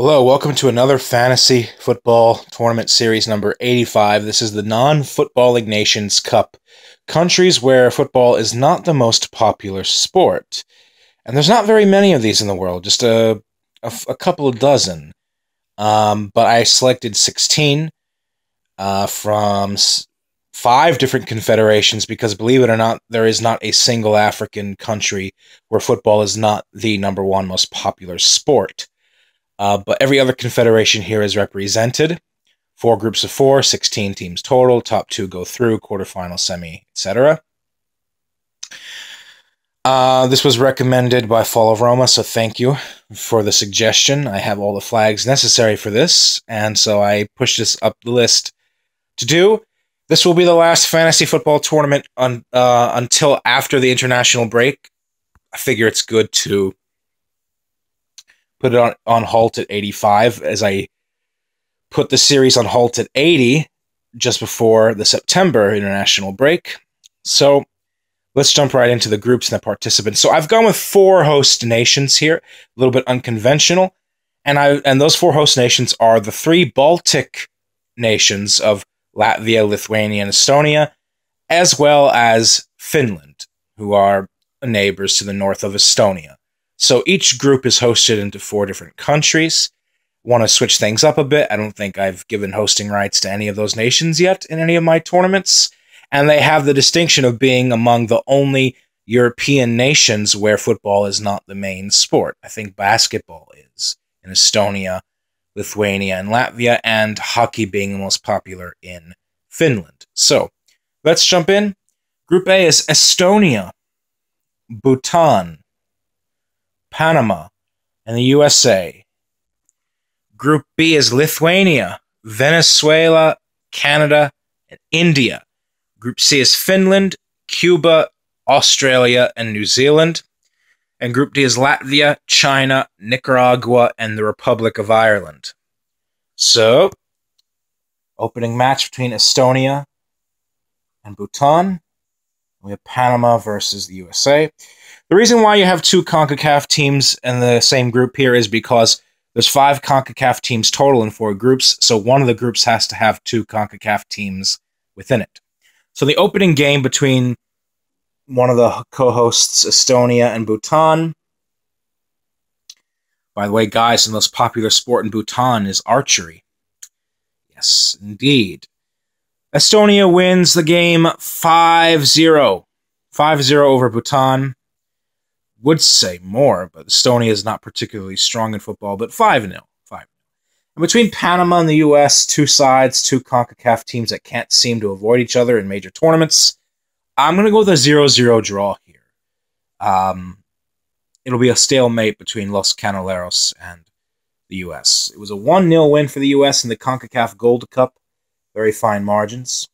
Hello, welcome to another fantasy football tournament series number 85. This is the Non-Footballing Nations Cup, countries where football is not the most popular sport. And there's not very many of these in the world, just a couple of dozen. But I selected 16 from 5 different confederations because, believe it or not, there is not a single African country where football is not the number one most popular sport. But every other confederation here is represented. 4 groups of 4, 16 teams total. Top 2 go through, quarterfinal, semi, etc. This was recommended by Fall of Roma, so thank you for the suggestion. I have all the flags necessary for this, and so I pushed this up the list to do. This will be the last fantasy football tournament until after the international break. I figure it's good to put it on halt at 85, as I put the series on halt at 80 just before the September international break. So let's jump right into the groups and the participants. So I've gone with 4 host nations here, a little bit unconventional, and those 4 host nations are the 3 Baltic nations of Latvia, Lithuania, and Estonia, as well as Finland, who are neighbors to the north of Estonia. So each group is hosted into 4 different countries. Want to switch things up a bit. I don't think I've given hosting rights to any of those nations yet in any of my tournaments. And they have the distinction of being among the only European nations where football is not the main sport. I think basketball is in Estonia, Lithuania, and Latvia, and hockey being the most popular in Finland. So let's jump in. Group A is Estonia, Bhutan, Panama, and the USA. Group B is Lithuania, Venezuela, Canada, and India. Group C is Finland, Cuba, Australia, and New Zealand. And Group D is Latvia, China, Nicaragua, and the Republic of Ireland. So, opening match between Estonia and Bhutan. We have Panama versus the USA. The reason why you have 2 CONCACAF teams in the same group here is because there's 5 CONCACAF teams total in 4 groups, so one of the groups has to have 2 CONCACAF teams within it. So the opening game between one of the co-hosts, Estonia and Bhutan. By the way, guys, the most popular sport in Bhutan is archery. Yes, indeed. Estonia wins the game 5-0. 5-0 over Bhutan. Would say more, but Estonia is not particularly strong in football, but 5-0. And between Panama and the US, 2 sides, 2 CONCACAF teams that can't seem to avoid each other in major tournaments, I'm going to go with a 0-0 draw here. It'll be a stalemate between Los Cañoneros and the US. It was a 1-0 win for the US in the CONCACAF Gold Cup. Very fine margins.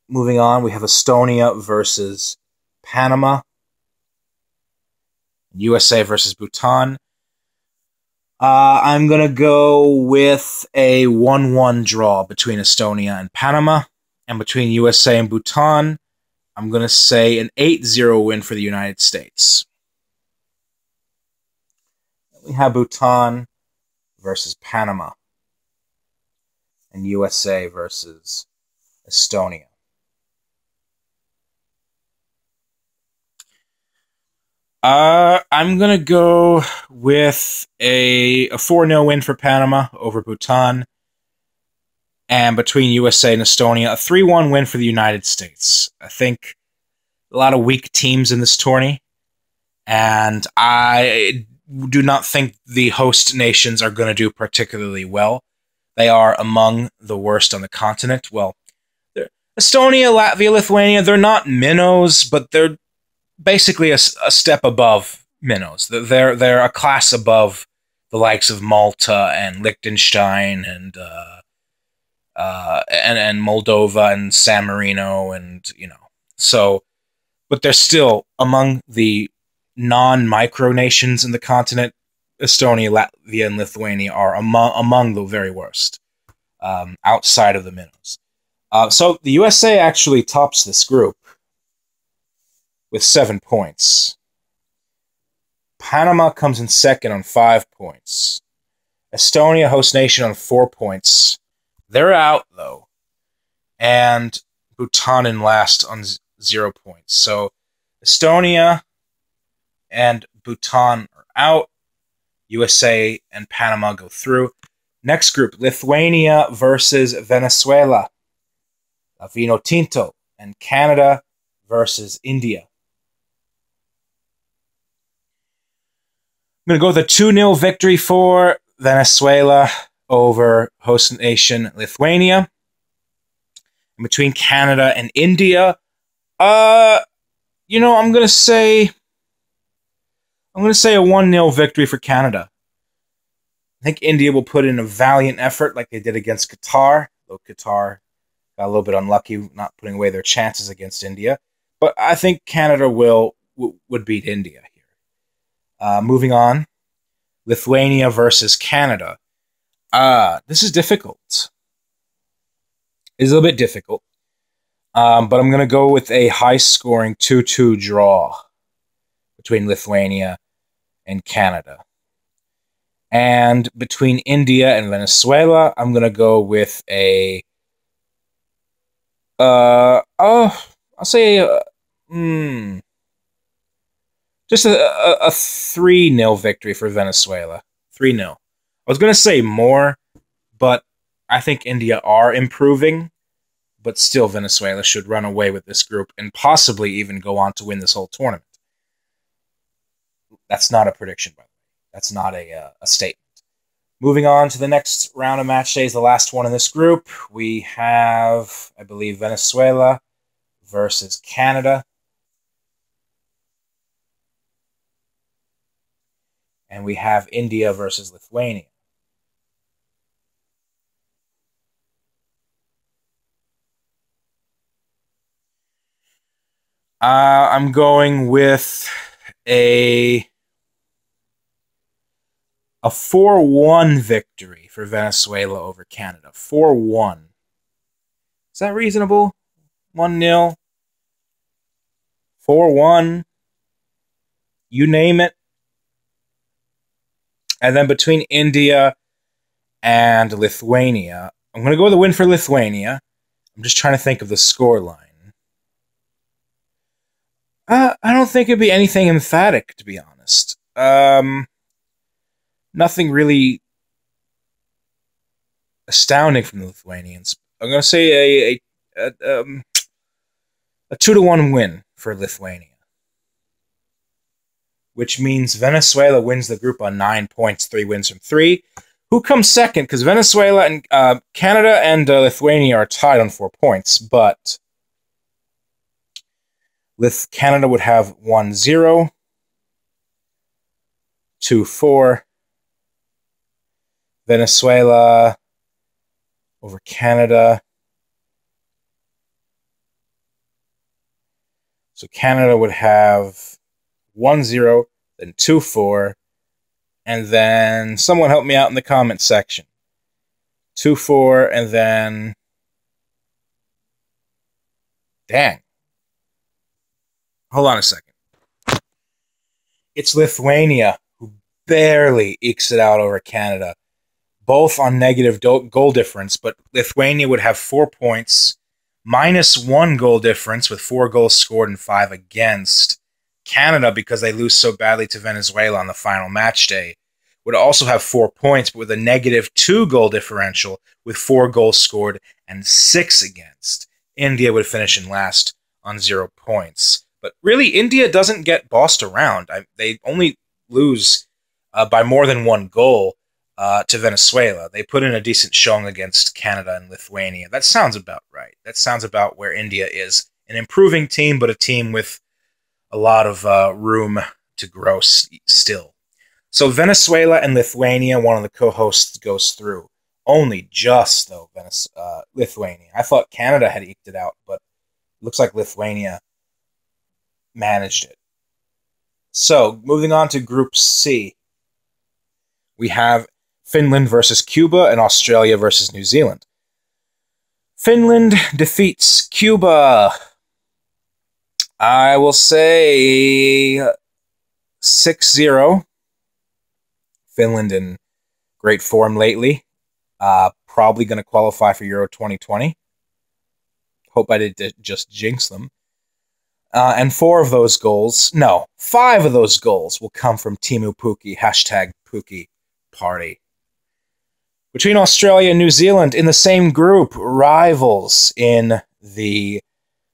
Moving on, we have Estonia versus Panama. USA versus Bhutan. I'm going to go with a 1-1 draw between Estonia and Panama. And between USA and Bhutan, I'm going to say an 8-0 win for the United States. We have Bhutan versus Panama. And USA versus Estonia. I'm going to go with a 4-0 win for Panama over Bhutan. And between USA and Estonia, a 3-1 win for the United States. I think a lot of weak teams in this tourney. And I do not think the host nations are going to do particularly well. They are among the worst on the continent. Well, Estonia, Latvia, Lithuania, they're not minnows, but they're basically a step above minnows. They're a class above the likes of Malta and Liechtenstein and Moldova and San Marino and, So, but they're still among the non-micronations in the continent. Estonia, Latvia, and Lithuania are among the very worst, outside of the minnows. So the USA actually tops this group with 7 points. Panama comes in second on 5 points. Estonia, host nation, on 4 points. They're out, though. And Bhutan in last on 0 points. So Estonia and Bhutan are out. USA and Panama go through. Next group, Lithuania versus Venezuela. Vino Tinto. And Canada versus India. I'm going to go with a 2-0 victory for Venezuela over host nation Lithuania. And between Canada and India, I'm going to say a 1-0 victory for Canada. I think India will put in a valiant effort like they did against Qatar, though Qatar got a little bit unlucky not putting away their chances against India. But I think Canada would beat India here. Moving on, Lithuania versus Canada. This is difficult. It's a little bit difficult. But I'm going to go with a high-scoring 2-2 draw between Lithuania and Canada. And between India and Venezuela, I'm going to go with a... I'll say... just a 3-0 victory for Venezuela. 3-0. I was going to say more, but I think India are improving. But still, Venezuela should run away with this group and possibly even go on to win this whole tournament. That's not a prediction, by the way. That's not a statement. Moving on to the next round of match days, the last one in this group, we have, I believe, Venezuela versus Canada. And we have India versus Lithuania. I'm going with a 4-1 victory for Venezuela over Canada. 4-1. Is that reasonable? 1-0. 4-1. You name it. And then between India and Lithuania, I'm going to go with a win for Lithuania. I'm just trying to think of the scoreline. I don't think it'd be anything emphatic, to be honest. Nothing really astounding from the Lithuanians. I'm going to say a 2-1 win for Lithuania, which means Venezuela wins the group on 9 points, 3 wins from 3. Who comes second? Because Venezuela and Canada and Lithuania are tied on 4 points, but Canada would have 1-0, 2-4. Venezuela over Canada. So Canada would have 1-0, then 2-4, and then someone help me out in the comment section. 2-4, and then... Dang. Hold on a second. It's Lithuania who barely ekes it out over Canada. Both on negative goal difference, but Lithuania would have 4 points, -1 goal difference with 4 goals scored and 5 against. Canada, because they lose so badly to Venezuela on the final match day, would also have 4 points, but with a -2 goal differential with 4 goals scored and 6 against. India would finish in last on 0 points. But really, India doesn't get bossed around. They only lose by more than 1 goal to Venezuela. They put in a decent showing against Canada and Lithuania. That sounds about right. That sounds about where India is. An improving team, but a team with a lot of room to grow still. So Venezuela and Lithuania, one of the co-hosts goes through. Only just, though, Lithuania. I thought Canada had eked it out, but it looks like Lithuania managed it. So, moving on to Group C. We have Finland versus Cuba and Australia versus New Zealand. Finland defeats Cuba. I will say 6-0. Finland in great form lately. Probably going to qualify for Euro 2020. Hope I didn't just jinx them. And 5 of those goals will come from Teemu Pukki, hashtag Pukki Party. Between Australia and New Zealand in the same group, rivals in the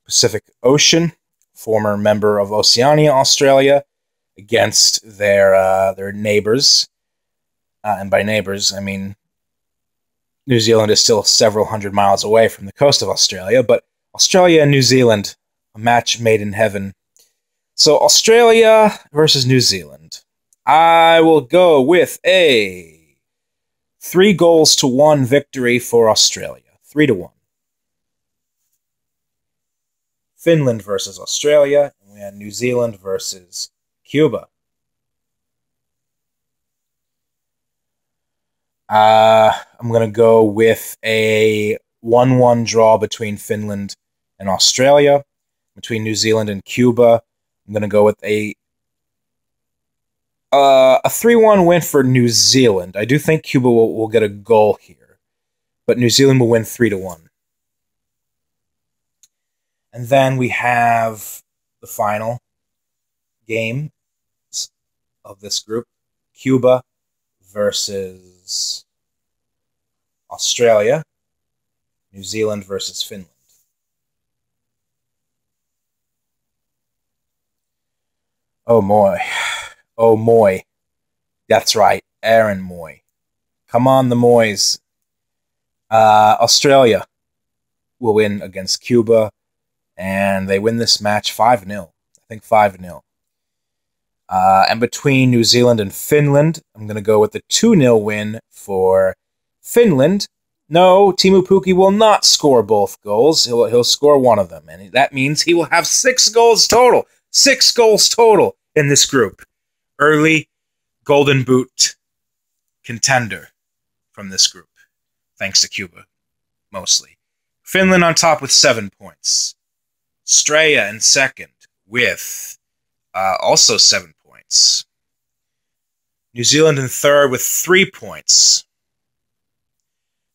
Pacific Ocean, former member of Oceania, Australia, against their neighbors. And by neighbors, I mean New Zealand is still several hundred miles away from the coast of Australia, but Australia and New Zealand, a match made in heaven. So Australia versus New Zealand. I will go with a 3-1 victory for Australia. 3-1. Finland versus Australia, and we had New Zealand versus Cuba. I'm going to go with a 1-1 draw between Finland and Australia. Between New Zealand and Cuba, I'm going to go with a 3-1 win for New Zealand. I do think Cuba will get a goal here, but New Zealand will win 3-1. And then we have the final game of this group, Cuba versus Australia, New Zealand versus Finland. Oh, Moy. Oh, Moy. That's right, Aaron Moy. Come on, the Moys. Australia will win against Cuba, and they win this match 5-0. I think 5-0. And between New Zealand and Finland, I'm going to go with the 2-0 win for Finland. No, Teemu Pukki will not score both goals. He'll score one of them, and that means he will have 6 goals total. 6 goals total in this group. Early Golden Boot contender from this group, thanks to Cuba, mostly. Finland on top with 7 points. Australia in second with also 7 points. New Zealand in third with 3 points.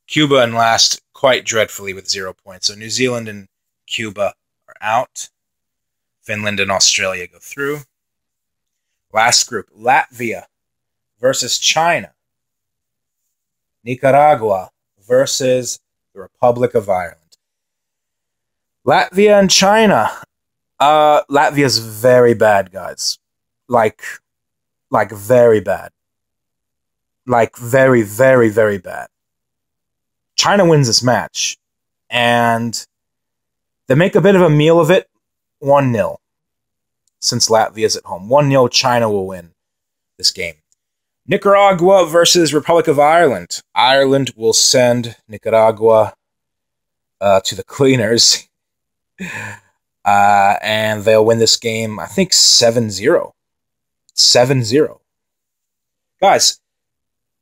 Cuba in last quite dreadfully with 0 points. So New Zealand and Cuba are out. Finland and Australia go through. Last group, Latvia versus China. Nicaragua versus the Republic of Ireland. Latvia and China. Latvia's very bad, guys. Like very bad. Like very, very, very bad. China wins this match, and they make a bit of a meal of it, 1-0, since Latvia's at home. 1-0, China will win this game. Nicaragua versus Republic of Ireland. Ireland will send Nicaragua to the cleaners, and they'll win this game, I think, 7-0. 7-0. Guys,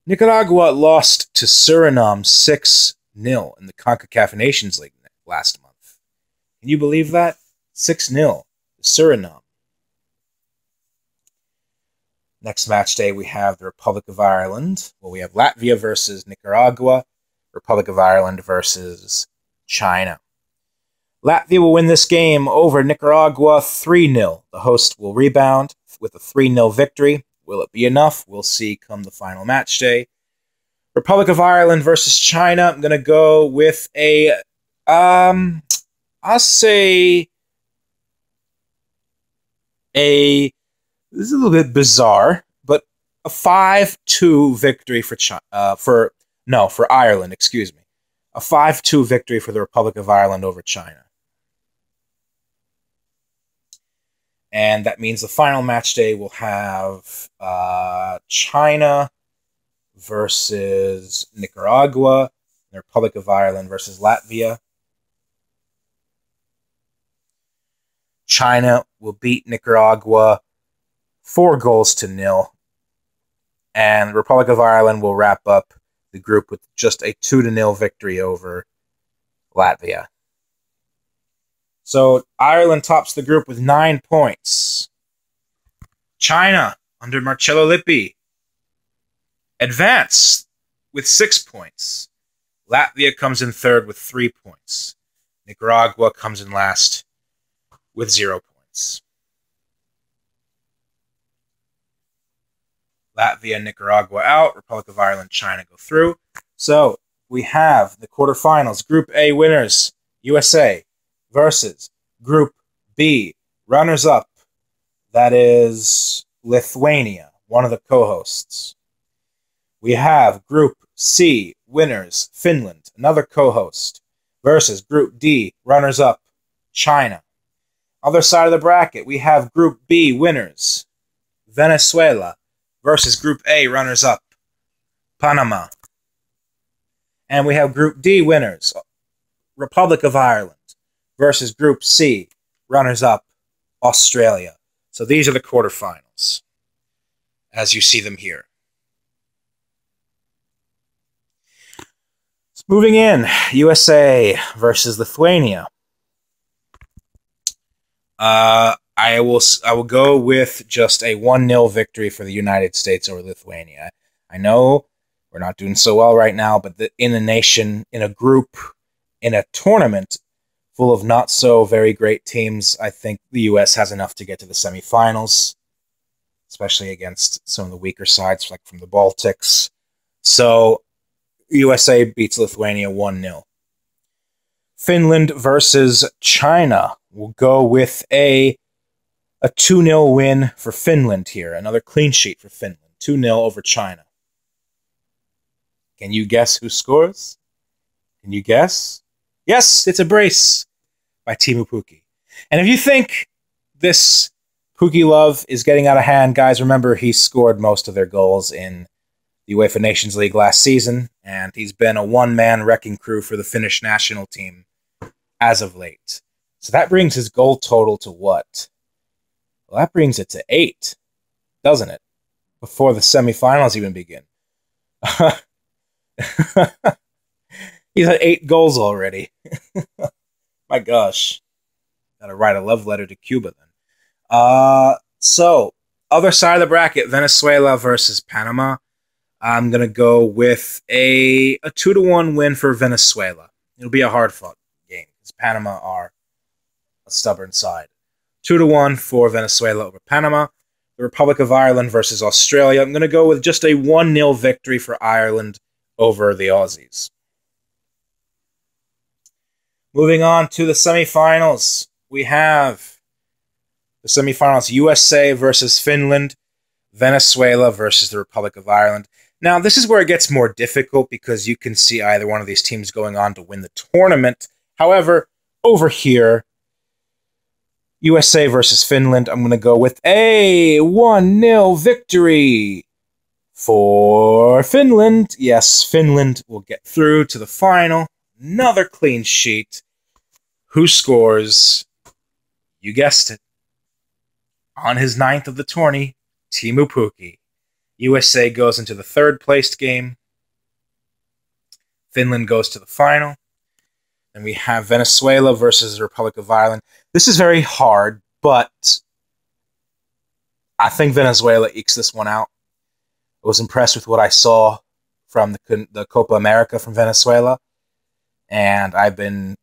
Nicaragua lost to Suriname 6-0 in the CONCACAF Nations League last month. Can you believe that? 6-0 to Suriname. Next match day, we have the Republic of Ireland. Well, we have Latvia versus Nicaragua, Republic of Ireland versus China. Latvia will win this game over Nicaragua 3-0. The host will rebound with a 3-0 victory. Will it be enough? We'll see come the final match day. Republic of Ireland versus China. I'm going to go with a, I'll say this is a little bit bizarre, but a 5-2 victory for Ireland, excuse me. A 5-2 victory for the Republic of Ireland over China. And that means the final match day will have China versus Nicaragua, the Republic of Ireland versus Latvia. China will beat Nicaragua 4-0, and the Republic of Ireland will wrap up the group with just a 2-0 victory over Latvia. So Ireland tops the group with 9 points. China under Marcello Lippi, advance with 6 points. Latvia comes in third with 3 points. Nicaragua comes in last with 0 points. Latvia and Nicaragua out. Republic of Ireland, China go through. So we have the quarterfinals. Group A winners, USA, versus Group B runners-up. That is Lithuania, one of the co-hosts. We have Group C winners, Finland, another co-host, versus Group D runners-up, China. Other side of the bracket, we have Group B winners, Venezuela, versus Group A runners-up, Panama. And we have Group D winners, Republic of Ireland, versus Group C runners-up, Australia. So these are the quarterfinals, as you see them here. Moving in, USA versus Lithuania. I will go with just a 1-0 victory for the United States over Lithuania. I know we're not doing so well right now, but in a nation, in a group, in a tournament full of not so very great teams, I think the U.S. has enough to get to the semifinals, especially against some of the weaker sides, like from the Baltics. So USA beats Lithuania 1-0. Finland versus China. We'll go with a 2-0 win for Finland here. Another clean sheet for Finland. 2-0 over China. Can you guess who scores? Can you guess? Yes, it's a brace by Teemu Pukki. And if you think this Pukki love is getting out of hand, guys, remember he scored most of their goals in the UEFA Nations League last season, and he's been a one-man wrecking crew for the Finnish national team as of late. So that brings his goal total to what? Well, that brings it to 8, doesn't it? Before the semifinals even begin. He's had 8 goals already. My gosh. Gotta write a love letter to Cuba then. So, other side of the bracket, Venezuela versus Panama. I'm going to go with a 2-1 win for Venezuela. It'll be a hard-fought game, because Panama are a stubborn side. 2-1 for Venezuela over Panama. The Republic of Ireland versus Australia. I'm going to go with just a 1-0 victory for Ireland over the Aussies. Moving on to the semifinals. We have the semifinals, USA versus Finland, Venezuela versus the Republic of Ireland. Now, this is where it gets more difficult because you can see either one of these teams going on to win the tournament. However, over here, USA versus Finland, I'm going to go with a 1-0 victory for Finland. Yes, Finland will get through to the final. Another clean sheet. Who scores? You guessed it. On his 9th of the tourney, Teemu Pukki. USA goes into the 3rd-placed game. Finland goes to the final. And we have Venezuela versus the Republic of Ireland. This is very hard, but I think Venezuela ekes this one out. I was impressed with what I saw from the Copa America from Venezuela. And I've been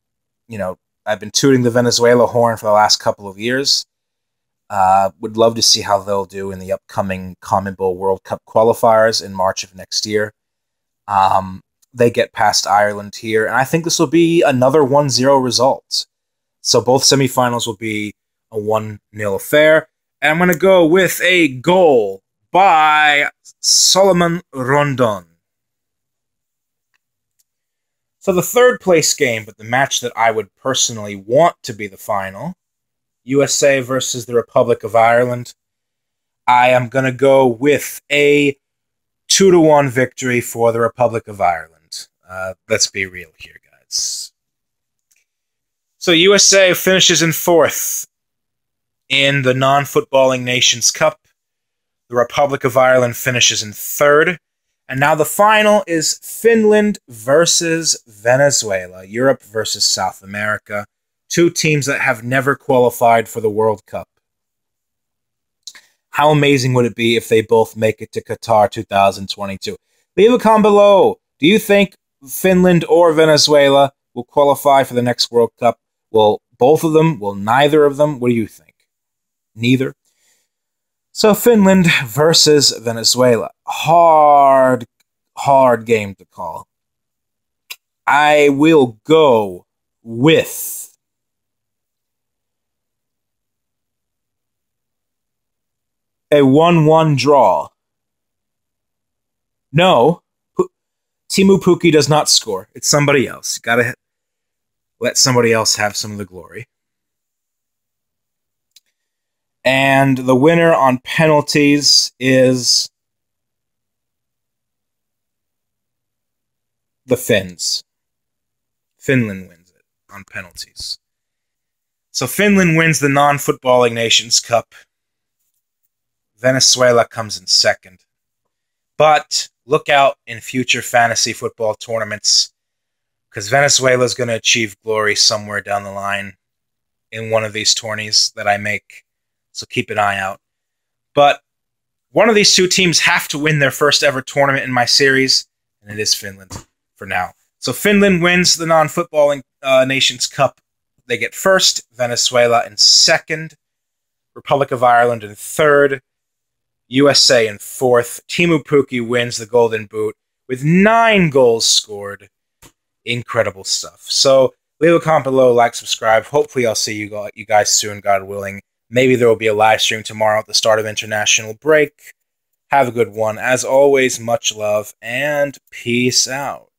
tooting the Venezuela horn for the last couple of years. Would love to see how they'll do in the upcoming CONMEBOL World Cup qualifiers in March of next year. They get past Ireland here, and I think this will be another 1-0 result. So both semifinals will be a 1-0 affair. And I'm going to go with a goal by Solomon Rondon. So the 3rd-place game, but the match that I would personally want to be the final, USA versus the Republic of Ireland. I am going to go with a 2-1 victory for the Republic of Ireland. Let's be real here, guys. So USA finishes in 4th in the non-footballing Nations Cup. The Republic of Ireland finishes in 3rd. And now the final is Finland versus Venezuela. Europe versus South America. 2 teams that have never qualified for the World Cup. How amazing would it be if they both make it to Qatar 2022? Leave a comment below. Do you think Finland or Venezuela will qualify for the next World Cup? Will both of them? Will neither of them? What do you think? Neither. So Finland versus Venezuela. Hard game to call. I will go with a 1-1 draw. No, Teemu Pukki does not score. It's somebody else. You gotta let somebody else have some of the glory. And the winner on penalties is the Finns. Finland wins it on penalties. So Finland wins the non-footballing Nations Cup. Venezuela comes in second. But look out in future fantasy football tournaments, because Venezuela is going to achieve glory somewhere down the line in one of these tourneys that I make. So keep an eye out. But one of these two teams have to win their first ever tournament in my series, and it is Finland for now. So Finland wins the non-footballing Nations Cup. They get first, Venezuela in second, Republic of Ireland in third, USA in fourth. Teemu Pukki wins the Golden Boot with 9 goals scored. Incredible stuff. So leave a comment below, like, subscribe. Hopefully I'll see you guys soon, God willing. Maybe there will be a live stream tomorrow at the start of international break. Have a good one. As always, much love and peace out.